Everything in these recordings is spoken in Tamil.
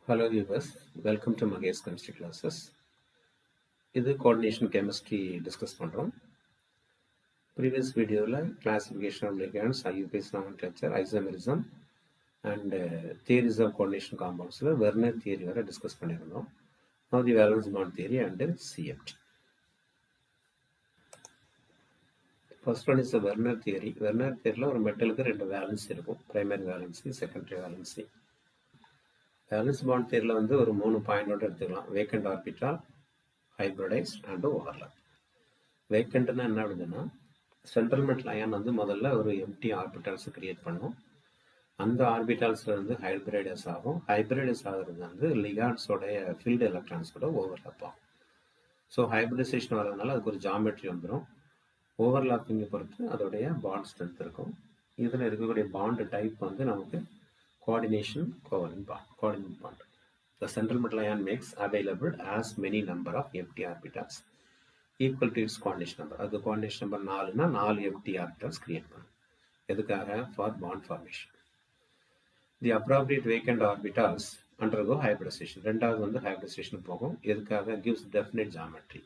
Hello viewers, welcome to Magesh Chemistry classes. இது coordination chemistry discuss பண்றோம். Previous videoல classification of ligands, IUPAC nomenclature, isomerism and theories of coordination compoundsல Werner theory வரை discuss பண்ணிருந்தோம். Now the valence bond theory and CFT. First one is the Werner theory. Werner theoryல ஒரு மெட்டலுக்கு ரெண்டு வேலன்ஸ் இருக்கும், primary valency, secondary valency. Valence bond தியரியில் வந்து ஒரு 3 பாயிண்டோட எடுத்துக்கலாம். Vacant orbital, hybridised and overlap. வேக்கண்ட்னா என்ன ஆகுதுன்னா, சென்ட்ரல் மெட்டல் அயான் வந்து முதல்ல ஒரு எம்டி ஆர்பிட்டால்ஸ் கிரியேட் பண்ணும். அந்த ஆர்பிட்டால்ஸில் வந்து ஹைப்ரிடைஸ் ஆகும். ஹைப்ரிடைஸ் ஆகிறது வந்து லிகாண்ட்ஸோடைய ஃபீல்டு எலக்ட்ரான்ஸ் கூட ஓவர்லாப் ஆகும். ஸோ ஹைப்ரிடைசேஷன் வர்றதுனால அதுக்கு ஒரு ஜாமெட்ரி வந்துடும். ஓவர்லாப்பிங்கை பொறுத்து அதோடைய பாண்ட் ஸ்ட்ரென்த் இருக்கும். இதில் இருக்கக்கூடிய பாண்டு டைப் வந்து நமக்கு coordination covalent bond. The central metal ion makes available as many number of empty orbitals equal to its coordination number. அது coordination number 4னா 4 empty orbitals create பண்ணும். எதுக்காக? For bond formation. The appropriate vacant orbitals undergo hybridization. ரெண்டாவது வந்து hybridization போகும். எதுக்காக? Gives definite geometry.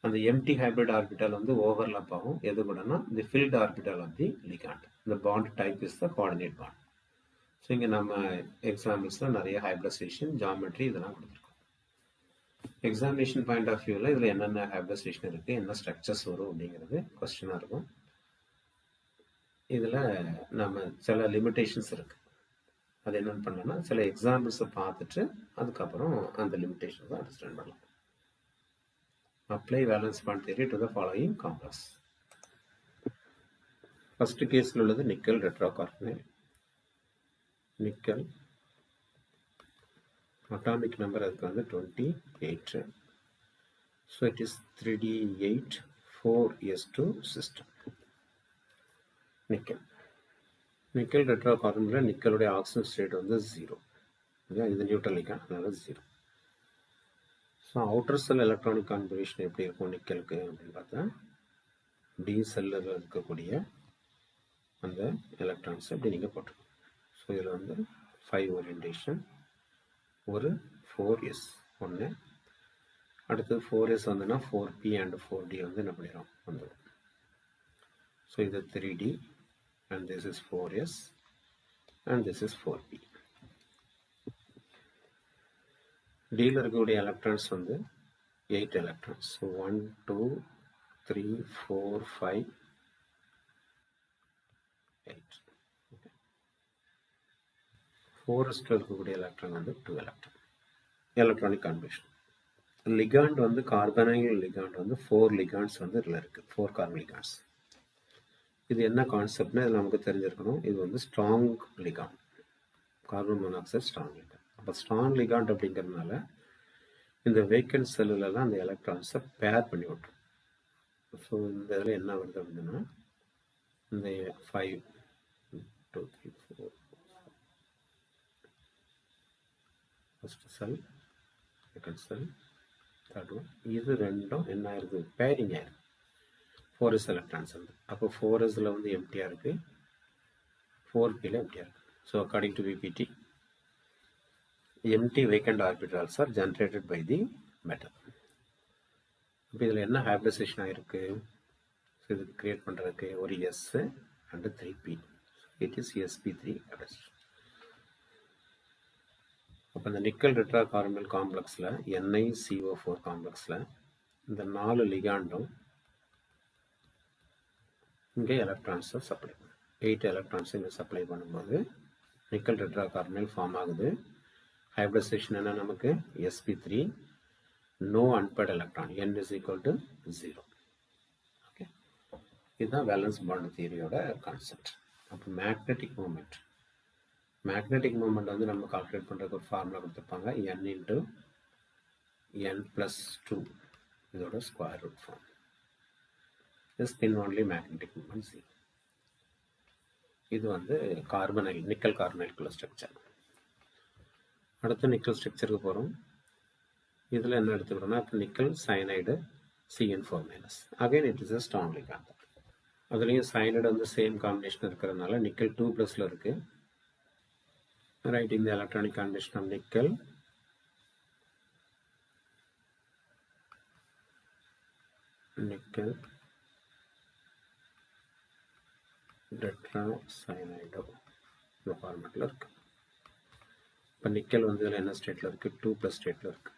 அந்த empty hybrid orbital வந்து overlap ஆகும். எது கூடனா the filled orbital of the ligand. The bond type is the coordinate bond. So இங்கே நம்ம எக்ஸாம்பிள்ஸில் நிறைய ஹைப்ரிடைசேஷன், ஜாமெட்ரி இதெல்லாம் கொடுத்துருக்கோம். எக்ஸாமினேஷன் பாயிண்ட் ஆஃப் வியூவில் இதில் என்னென்ன ஹைப்ரிடைசேஷன் இருக்குது, என்ன ஸ்ட்ரக்சர்ஸ் வரும் அப்படிங்கிறது கொஸ்டினாக இருக்கும். இதில் நம்ம சில லிமிட்டேஷன்ஸ் இருக்குது. அது என்னென்னு பண்ணலாம்னா சில எக்ஸாம்பிள்ஸை பார்த்துட்டு அதுக்கப்புறம் அந்த லிமிட்டேஷன்ஸை அண்டர்ஸ்டாண்ட் பண்ணலாம். Apply valence bond theory to the following complex. First கேஸில் உள்ளது நிக்கல் டெட்ராகார்பனேட். நிக்கல் atomic number அதுக்கு வந்து 28. So it is 3D8 4s2 system. Nickel டெட்ராகார்பன்ல நிக்கலுடைய ஆக்சிஜன் ஸ்டேட் வந்து 0. இது நியூட்ரல் லிகாண்ட், அதனால 0. So outer shell electronic configuration எப்படி இருக்கும் நிக்கலுக்கு அப்படின்னு பார்த்தா, டி செல்லில் இருக்கக்கூடிய அந்த எலக்ட்ரான்ஸ் எப்படி நீங்கள் போட்டுருக்கோம். ஸோ இதில் வந்து 5 ஓரியன்டேஷன், ஒரு 4s ஒன்று, அடுத்தது 4s வந்துன்னா 4p அண்ட் 4d வந்து என்ன பண்ணிடும் வந்துடும். ஸோ இது 3d and this is 4s and this is 4p. டியில் இருக்கக்கூடிய எலக்ட்ரான்ஸ் வந்து 8 எலக்ட்ரான்ஸ். ஸோ 1 2 3 4 5 8. 4s இருக்கக்கூடிய எலக்ட்ரான் வந்து 2 எலக்ட்ரான். Electronic configuration. லிகாண்ட் வந்து கார்பனைல் லிகாண்ட் வந்து 4 லிகாண்ட்ஸ் வந்து இதில் இருக்குது, 4 கார்பன் லிகாண்ட்ஸ். இது என்ன கான்செப்ட்னா இது நமக்கு தெரிஞ்சிருக்கணும். இது வந்து strong ligand, carbon monoxide strong ligand. அப்போ ஸ்ட்ராங் லிகாண்ட் அப்படிங்கிறதுனால இந்த வேக்கண்ட் செல்லுலலாம் அந்த எலக்ட்ரான்ஸை பேர் பண்ணி விட்டுரும். ஸோ இந்த இதில் என்ன வருது அப்படின்னா, இந்த 5 2 3 4 ஃபர்ஸ்ட் செல், செகண்ட் செல், தேர்ட் ஒன், இது ரெண்டும் என்ன ஆயிருது, பேரிங் ஆயிருக்கு. 4s எலக்ட்ரான்ஸ் வந்து. அப்போ 4sல வந்து எம்டியாக இருக்குது, 4pல எம்டியாக இருக்குது. So according to VBT, empty vacant orbitals are generated by the metal. இப்போ இதில் என்ன ஹைப்ரிடைசேஷன் ஆகிருக்கு, இது கிரியேட் பண்ணுறதுக்கு ஒரு S and 3p. It is sp3 hybridisation. அப்போ இந்த நிக்கல் டெட்ராகார்பனல் காம்ப்ளெக்ஸில் NiCO4 காம்ப்ளெக்ஸில் இந்த 4 லிகாண்டும் இங்கே எலக்ட்ரான்ஸை சப்ளை பண்ணும். 8 எலக்ட்ரான்ஸ் இங்கே சப்ளை பண்ணும்போது நிக்கல் டெட்ராகார்பனல் ஃபார்ம் ஆகுது. ஹைப்ரிடைசேஷன் என்ன நமக்கு, sp3, no unpaired electron, n is equal to 0. Okay, இதுதான் வேலன்ஸ் பாண்ட் தியரியோட கான்செப்ட். அப்போ மேக்னெட்டிக் மூமெண்ட் வந்து நம்ம கால்குலேட் பண்ணுறதுக்கு ஒரு ஃபார்முலா கொடுத்துருப்பாங்க, n into n plus 2, இதோட square root form. Spin only magnetic moment C. இது வந்து கார்பனைல், நிக்கல் கார்பனைலுக்குள்ள ஸ்ட்ரக்சர். அடுத்து நிக்கல் ஸ்ட்ரக்சருக்கு போகிறோம். இதில் என்ன எடுத்துக்கிறோம்னா, இப்போ nickel cyanide CN4-. Again it is a strong ligand. அதுலேயும் சயனைடு வந்து சேம் காம்பினேஷன் இருக்கிறதுனால நிக்கல் 2+ இருக்குது. Writing the electronic configuration of nickel. Nickel tetracyanide இந்த ஃபார்மேட்டில் இருக்குது. இப்போ நிக்கல் வந்து இதில் என்ன ஸ்டேட்டில் இருக்குது, 2+ ஸ்டேட்டில் இருக்குது.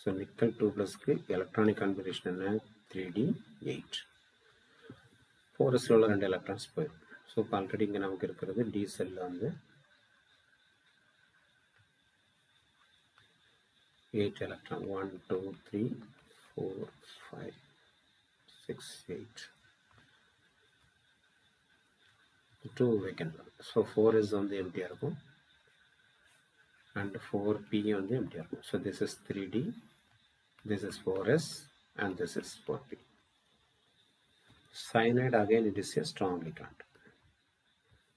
ஸோ நிக்கல் 2+க்கு எலக்ட்ரானிக் கான்ஃபிகரேஷன் என்ன, 3d8. 4sல உள்ள 2 எலக்ட்ரான்ஸ் போயிடும். ஸோ இப்போ ஆல்ரெடி இங்கே நமக்கு இருக்கிறது டி செல்லில் வந்து 8 எலக்ட்ரான், 1 2 3 4 5 6 8, 2 vacant. ஸோ 4s வந்து எம்டியாக இருக்கும் and 4p வந்து எம்டியாக இருக்கும். So this is 3d, this is 4s and this is 4p. Cyanide again it is a strong ligand.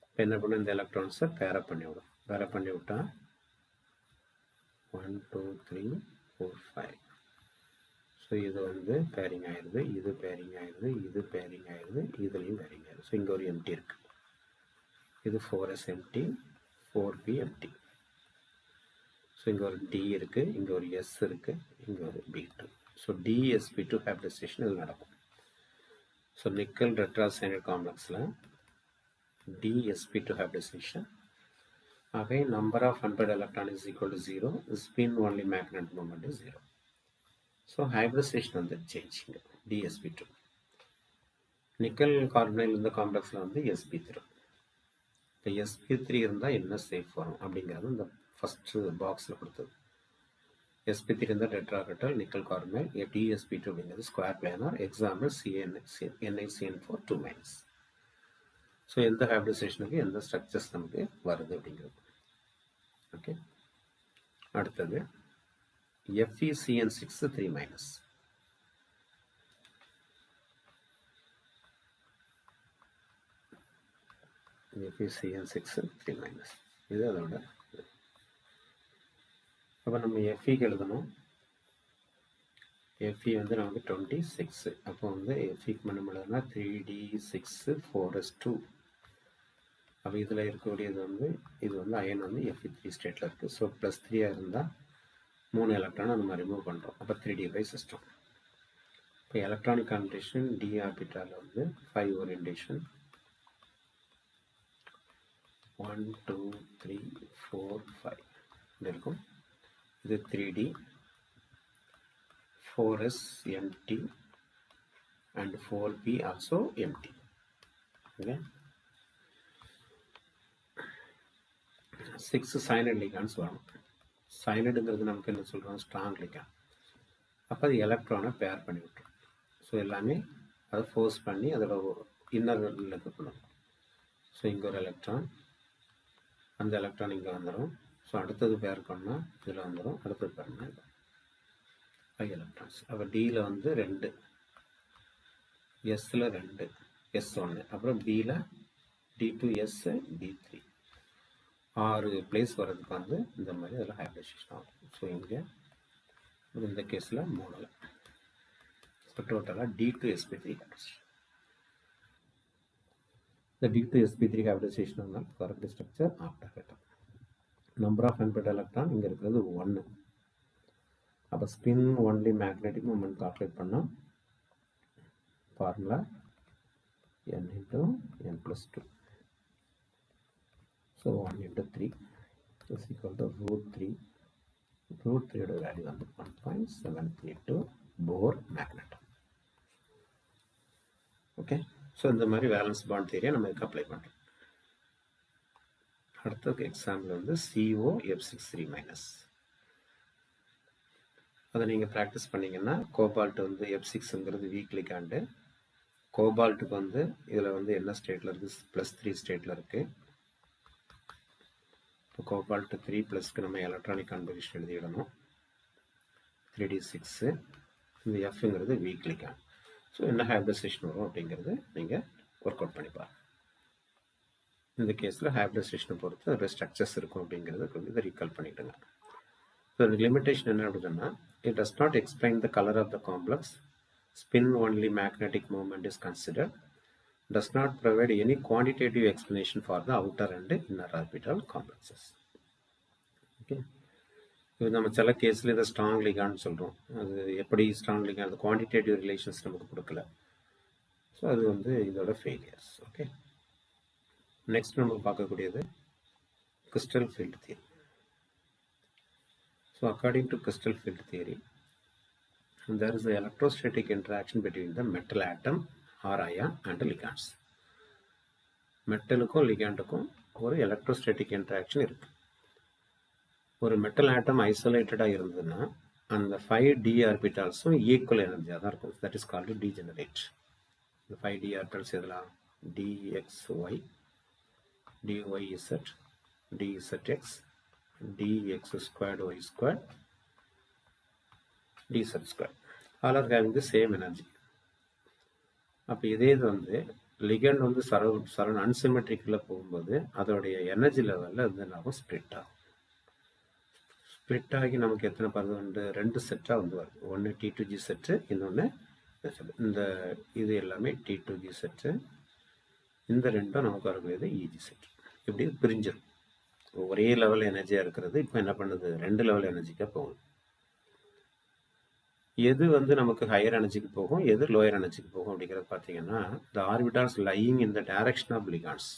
இப்போ என்ன பண்ண, இந்த எலக்ட்ரான்ஸை பேரப் பண்ணி விடும். பேரப் பண்ணி விட்டா 1 2 3 4 5. ஸோ இது வந்து பேரிங் ஆயிடுது, இது பேரிங் ஆயிடுது, இது பேரிங் ஆயிடுது, இதுலேயும் பேரிங் ஆயிடுது. ஸோ இங்கே ஒரு எம்டி இருக்குது. இது 4s empty, 4p empty. So இங்கே ஒரு டி இருக்குது, இங்கே ஒரு எஸ் இருக்குது, இங்கே ஒரு b2. ஸோ dsp2 ஹைப்ரிடைசேஷன் இது நடக்கும். ஸோ நிக்கல் டெட்ராசைனைடு காம்ப்ளெக்ஸில் dsp2 hybridization. Again, number of unpaired electron is equal to 0. Spin only magnetic moment is 0. So hybridization on the changing dsp2. Nickel carbonyl in the complex on the sp3. The sp3 in the inner safe form. The first box sp3 in the tetracatal nickel carbonyl, dsp2 in the square planar. Example NaCN4 2 minus. So எந்த ஹைப்ரிடைசேஷனுக்கு எந்த ஸ்ட்ரக்சர்ஸ் நமக்கு வருது அப்படிங்கிறது. ஓகே, அடுத்தது FeCN6 3 மைனஸ். FeCN6 3 மைனஸ் இது அதோட. அப்போ நம்ம Fe எழுதணும். Fe வந்து நமக்கு 26. அப்போ வந்து Feக்கு நம்ம எழுதுனா 3d6 4s2. அப்போ இதில் இருக்கக்கூடியது வந்து இது வந்து அயன் வந்து Fe3 ஸ்டேட்டில் இருக்குது. ஸோ +3 இருந்தால் 3 எலக்ட்ரான் நம்ம ரிமூவ் பண்ணுறோம். அப்போ 3d5 சிஸ்டம். இப்போ எலக்ட்ரானிக் கான்ஃபிகரேஷன் டி ஆர்பிட்டாலில் வந்து 5 ஓரியன்டேஷன் 1 2 3 4 5 இது இருக்கும். இது 3d, 4s empty and 4p also empty. Okay. 6 cyanide ligands வரும். சைனடுங்கிறது நமக்கு என்ன சொல்கிறோம், ஸ்ட்ராங் லிகாண்ட். அப்போ அது எலக்ட்ரானை பேர் பண்ணி விட்டுரும். ஸோ எல்லாமே அதை ஃபோர்ஸ் பண்ணி அதோட இன்னர் லெக்கு பண்ணும். ஸோ இங்கே ஒரு எலக்ட்ரான், அந்த எலக்ட்ரான் இங்கே வந்துடும். ஸோ அடுத்தது பேர் பண்ணால் இதில் வந்துடும், அடுத்தது பேர் பண்ணால் 5 எலக்ட்ரான்ஸ். அப்போ டியில் வந்து 2, எஸ்ஸில் 2, S1, அப்புறம் பியில் D2S D3. 6 பிளேஸ் வர்றதுக்கு வந்து இந்த மாதிரி அதில் ஹைப்ரிடைசேஷன் ஆகும். ஸோ இங்கே இந்த கேஸில் 3. ஸோ டோட்டலாக D2sp3 ஹைப்ரிடைசேஷன். இந்த D2sp3 ஹைப்ரிடைசேஷன் இருந்தால் correct structure after. Number of unpaired electron இங்கே இருக்கிறது 1. அப்போ spin only magnetic moment calculate பண்ணால் formula n × n+2. So 1 × 3 is equal to √3. √3 ஓட வேல்யூ வந்து 1.732 போர் மேக்னெட். ஓகே, ஸோ இந்த மாதிரி வேலன்ஸ் பாண்ட் தியரியை நம்ம இதுக்கு அப்ளை பண்ணுறோம். அடுத்த எக்ஸாம்பிள் வந்து COF6 3-. அதை நீங்கள் ப்ராக்டிஸ் பண்ணிங்கன்னா கோபால்ட் வந்து F6ங்கிறது வீக் லிகாண்டு. கோபால்ட்டுக்கு வந்து இதில் வந்து என்ன ஸ்டேட்டில் இருக்குது, +3 ஸ்டேட்டில் இருக்குது. இப்போ கோபால்ட் 3+க்கு நம்ம எலக்ட்ரானிக் கான்ஃபிகரேஷன் எழுதிடணும். 3d6. இந்த Fங்கிறது வீக் லிகாண்ட். ஸோ என்ன ஹைப்ரிடைசேஷன் வரும் அப்படிங்கிறது நீங்கள் ஒர்க் அவுட் பண்ணிப்பார். இந்த கேஸில் ஹைப்ரிடைசேஷனை பொறுத்து அதோட ஸ்ட்ரக்சர்ஸ் இருக்கும் அப்படிங்கிறத கொஞ்சம் இதை ரீகால் பண்ணிவிடுங்க. ஸோ லிமிட்டேஷன் என்ன அப்படின்னா, it does not explain the color of the complex, spin only magnetic moment is considered, does not provide any quantitative explanation for the outer and inner orbital complexes. Okay, இது நம்ம சில கேஸில் இதை ஸ்ட்ராங் லிகான்னு சொல்கிறோம். அது எப்படி ஸ்ட்ராங் லிகான், அது குவான்டிடேட்டிவ் ரிலேஷன்ஸ் நமக்கு கொடுக்கல. ஸோ அது வந்து இதோட ஃபெயிலியர்ஸ். ஓகே, நெக்ஸ்ட் நம்ம பார்க்கக்கூடியது crystal field theory. So according to crystal field theory, there is an electrostatic interaction between the metal atom or ion and ligands. மெட்டலுக்கும் லிகாண்டுக்கும் ஒரு எலக்ட்ரோஸ்டேட்டிக் இன்ட்ராக்ஷன் இருக்கு. ஒரு மெட்டல் ஆட்டம் ஐசோலேட்டடாக இருந்ததுன்னா அந்த 5d ஆர்பிட்டால்ஸும் ஈக்குவல் எனர்ஜியாக தான் இருக்கும். That is called degenerate. இந்த 5d ஆர்பிட்டால்ஸ் எதெல்லாம் dxy, dyz, dzx, dx squared y squared, dz squared, all are having the same energy. அப்போ இதே இது வந்து லிகண்ட் வந்து சரௌண்ட் அன்சிமெட்ரிக்கில் போகும்போது அதோடைய எனர்ஜி லெவலில் வந்து நம்ம ஸ்ப்ளிட் ஆகும். ஸ்ப்ளிட் ஆகி நமக்கு எத்தனை பருவம் உண்டு? 2 செட்டாக வந்து வருது. ஒன்று T2G செட்டு, இன்னொன்று இந்த இது எல்லாமே T2G செட்டு, இந்த ரெண்டும் நமக்கு வரக்கூடியது EG செட்டு. இப்படி பிரிஞ்சிடும். ஒரே லெவல் எனர்ஜியாக இருக்கிறது இப்போ என்ன பண்ணுது? 2 லெவல் எனர்ஜிக்காக போகுது. எது வந்து நமக்கு ஹையர் எனர்ஜிக்கு போகும், எது லோயர் எனர்ஜிக்கு போகும் அப்படிங்கிறது பார்த்தீங்கன்னா, the orbitals lying in the direction of ligands.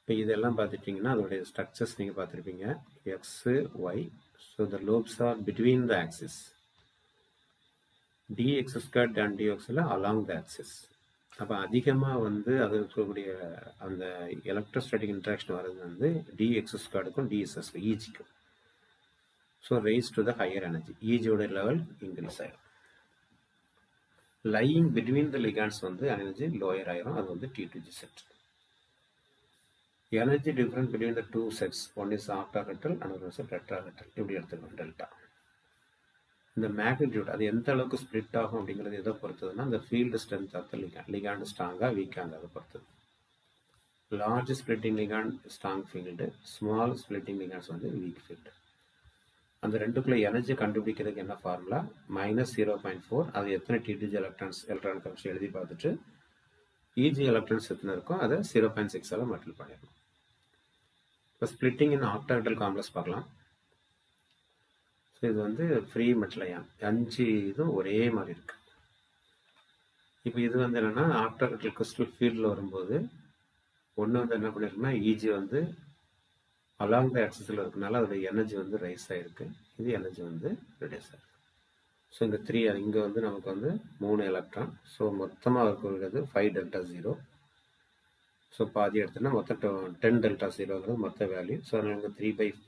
இப்போ இதெல்லாம் பார்த்துட்டிங்கன்னா அதோடைய ஸ்ட்ரக்சர்ஸ் நீங்கள் பார்த்துருப்பீங்க. X, Y. So the lobes are between the axis. DX square and டிஎக்ஸில் அலாங் த ஆக்சிஸ். அப்போ அதிகமாக வந்து அது இருக்கக்கூடிய அந்த எலக்ட்ரோஸ்டாட்டிக் இன்ட்ராக்ஷன் வர்றது வந்து டிஎக்ஸ் ஸ்கொயருக்கும் டிஎஸ்எஸ் ஈஜிக்கும். So raise to the higher energy. ஈஜியோட லெவல் இன்க்ரீஸ் ஆயிடும். லையிங் பிட்வீன் த லிகாண்ட்ஸ் வந்து எனர்ஜி லோயர் ஆயிரும். அது வந்து T2G set. Energy difference between the 2 sets, one is octahedral, another is tetrahedral. இப்படி எடுத்துக்கணும் டெல்டா. இந்த மேக்னிடியூட் அது எந்த அளவுக்கு ஸ்ப்ளிட் ஆகும் அப்படிங்கிறது எதை பொறுத்ததுன்னா அந்த field strength of the ligand. Ligand ஸ்ட்ராங்காக வீக்காக அதை பொறுத்தது. Large splitting ligand strong field, small splitting ligands வந்து வீக் ஃபீல்டு. அந்த ரெண்டுக்குள்ள எனர்ஜி கண்டுபிடிக்கிறதுக்கு என்ன ஃபார்முலா? -0.4. அது எத்தனை T2G எலக்ட்ரான் கமிஷன் எழுதி பார்த்துட்டு EG எலக்ட்ரான்ஸ் எத்தனை இருக்கோ அதை 0.6 மல்டிபிள் பண்ணிடணும். இப்போ ஸ்பிளிட்டிங் இன் ஆக்டாஹெட்ரல் காம்ப்ளெக்ஸ் பார்க்கலாம். ஸோ இது வந்து ஃப்ரீ மெட்டல் அயான் 5 இதுவும் ஒரே மாதிரி இருக்கு. இப்போ இது வந்து என்னன்னா ஆக்டாஹெட்ரல் கிறிஸ்டல் ஃபீல்டில் வரும்போது ஒன்று வந்து என்ன பண்ணிருக்குன்னா EG வந்து அலாங் த ஆக்சிஸில் இருக்கனால அதோட எனர்ஜி வந்து ரைஸ் ஆகிருக்கு. இது எனர்ஜி வந்து ரிடியூஸ் ஆகிருக்கு. ஸோ இந்த 3 இங்கே வந்து நமக்கு வந்து 3 எலக்ட்ரான். ஸோ மொத்தமாக இருக்கிறது 5 டெல்டா 0. ஸோ பாதி எடுத்தோன்னா மொத்தம் 10 டெல்டா 0ங்கிறது மொத்த வேல்யூ. ஸோ அதனால் இங்கே 3/5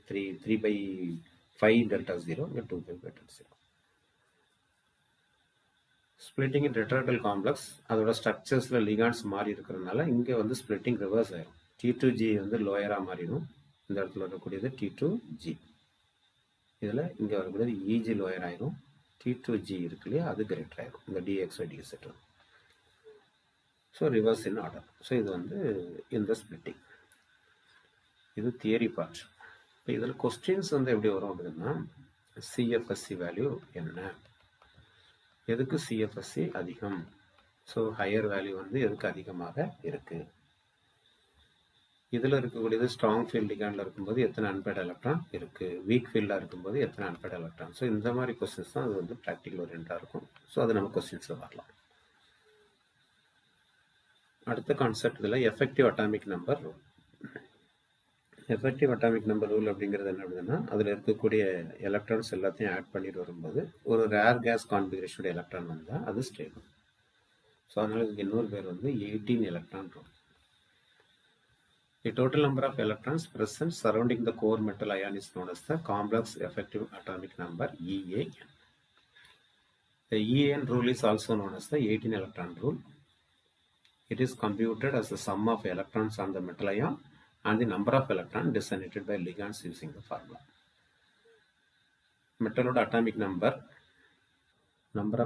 டெல்டா 0, இங்கே 2/5 டெல்டா 0. ஸ்பிளிட்டிங் இன் டெட்ராஹெட்ரல் காம்ப்ளெக்ஸ் அதோட ஸ்ட்ரக்சர்ஸில் லிகாண்ட்ஸ் மாறி இருக்கிறதுனால இங்கே வந்து ஸ்பிளிட்டிங் ரிவர்ஸ் ஆயிடும். T2G வந்து லோயராக மாறிடும். இந்த இடத்துல வரக்கூடியது T2G. இதில் இங்கே வரக்கூடியது EG லோயர் ஆயிரும். T2G இருக்கு இல்லையா, அது கிரேட்டர் ஆயிரும். இந்த DXY DZ. So reverse in order. So இது வந்து இந்த ஸ்பிளிட்டிங். இது தியரி பார்ட். இப்போ இதில் கொஸ்டின்ஸ் வந்து எப்படி வரும் அப்படின்னா, CFSC வேல்யூ என்ன, எதுக்கு CFSC அதிகம், ஸோ ஹையர் வேல்யூ வந்து எதுக்கு அதிகமாக இருக்குது, இதில் இருக்கக்கூடியது ஸ்ட்ராங் ஃபீல்ட் லிகாண்டில் இருக்கும்போது எத்தனை அன்பேட் எலக்ட்ரான் இருக்குது, வீக் ஃபீல்டாக இருக்கும்போது எத்தனை அன்பேட் எலக்ட்ரான். ஸோ இந்த மாதிரி கொஸ்டின்ஸ் தான் அது வந்து ப்ராக்டிக்கல் ஓரியண்டாக இருக்கும். ஸோ அது நம்ம கொஸ்டின்ஸில் வரலாம். அடுத்த கான்செப்ட் இதில் effective atomic number rule. Effective atomic number rule அப்படிங்கிறது என்ன அப்படின்னா, அதில் இருக்கக்கூடிய எலக்ட்ரான்ஸ் எல்லாத்தையும் ஆட் பண்ணிட்டு வரும்போது ஒரு ரேர் கேஸ் கான்ஃபிகரேஷனோட எலக்ட்ரான் வந்தால் அது ஸ்டேபிள். ஸோ அதனால் இதுக்கு இன்னொரு பேர் வந்து 18 electron rule. The total number of electrons present surrounding the core metal ion is known as the complex effective atomic number, EAN. The EAN rule is also known as the 18 electron rule. It is computed as the sum of electrons on the metal ion and the number of electrons designated by ligands using the formula. Metal atomic number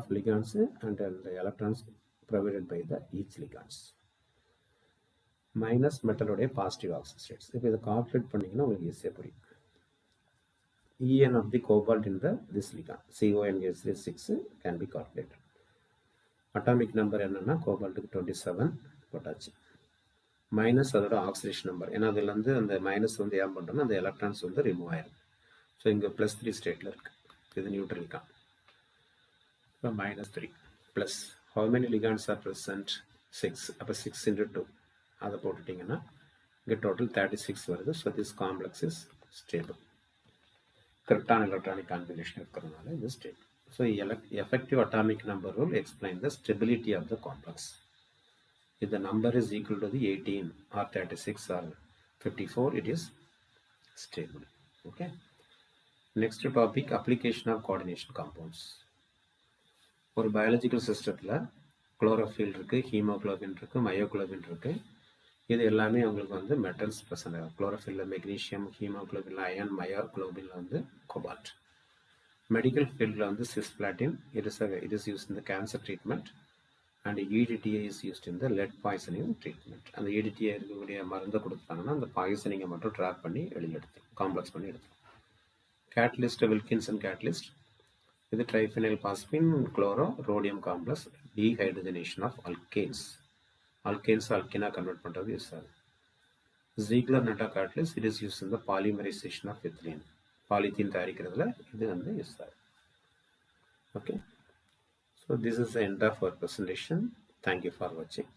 of ligands and the electrons provided by the each ligands. Minus மெட்டலோடைய பாசிட்டிவ் ஆக்சிஜன் ஸ்டேட்ஸ். இப்போ இதை கால்குலேட் பண்ணிங்கன்னா உங்களுக்கு ஈஸியாக புரியும். EN of the cobalt in this ligand CONH6 can be calculated. Atomic number என்னன்னா கோபால்ட்டுக்கு 27 போட்டாச்சு. மைனஸ் அதோட ஆக்சிடேஷன் நம்பர். ஏன்னா அதுலேருந்து அந்த மைனஸ் வந்து ஏன் பண்ணுறோன்னா அந்த எலக்ட்ரான்ஸ் வந்து ரிமூவ் ஆயிடும். ஸோ இங்கே +3 ஸ்டேட்டில் இருக்குது. இது நியூட்ரலிக்கான். இப்போ -3 plus how many ligands are present? 6. அப்போ 6 × 2 அதை போட்டுட்டிங்கன்னா இங்கே டோட்டல் 36 வருது. So this complex is stable. கரெக்டான எலக்ட்ரானிக் கான்பினேஷன் இருக்கிறதுனால இது stable. So effective atomic number rule explain the stability of the complex. If the number is equal to the 18 or 36 or 54, it is stable. Okay. Next topic, application of coordination compounds. ஒரு பயாலஜிக்கல் சிஸ்டத்தில் குளோரோஃபில் இருக்குது, ஹீமோக்ளோபின் இருக்குது, மயோக்ளோபின் இருக்குது. இது எல்லாமே உங்களுக்கு வந்து மெட்டல்ஸ் ப்ரெசன்ட் ஆகும். குளோரோஃபில்ல மெக்னீஷியம், ஹீமோக்ளோபின்ல அயன், மயோக்ளோபின்ல வந்து கோபால்ட். மெடிக்கல் ஃபீல்டில் வந்து சிஸ்பிளாட்டின் it is used in the cancer treatment and EDTA is used in the lead poisoning treatment. அந்த EDTA இருக்கக்கூடிய மருந்து கொடுத்தாங்கன்னா அந்த பாய்சனிங்கை மட்டும் ட்ராப் பண்ணி வெளியில் எடுத்துரும், காம்ப்ளெக்ஸ் பண்ணி எடுத்துரும். கேட்டலிஸ்ட் வில்கின்சன் கேட்டலிஸ்ட், இது triphenyl phosphine chloro rhodium complex dehydrogenation of alkanes. Alkanes அல்கினா கன்வெர்ட் பண்ணுறது யூஸ் ஆகுது. Ziegler Natta catalyst, it is use in the polymerisation of ethylene. Polythene தயாரிக்கிறதுல இது வந்து யூஸ் ஆகுது. Okay. So this is the end of our presentation. Thank you for watching.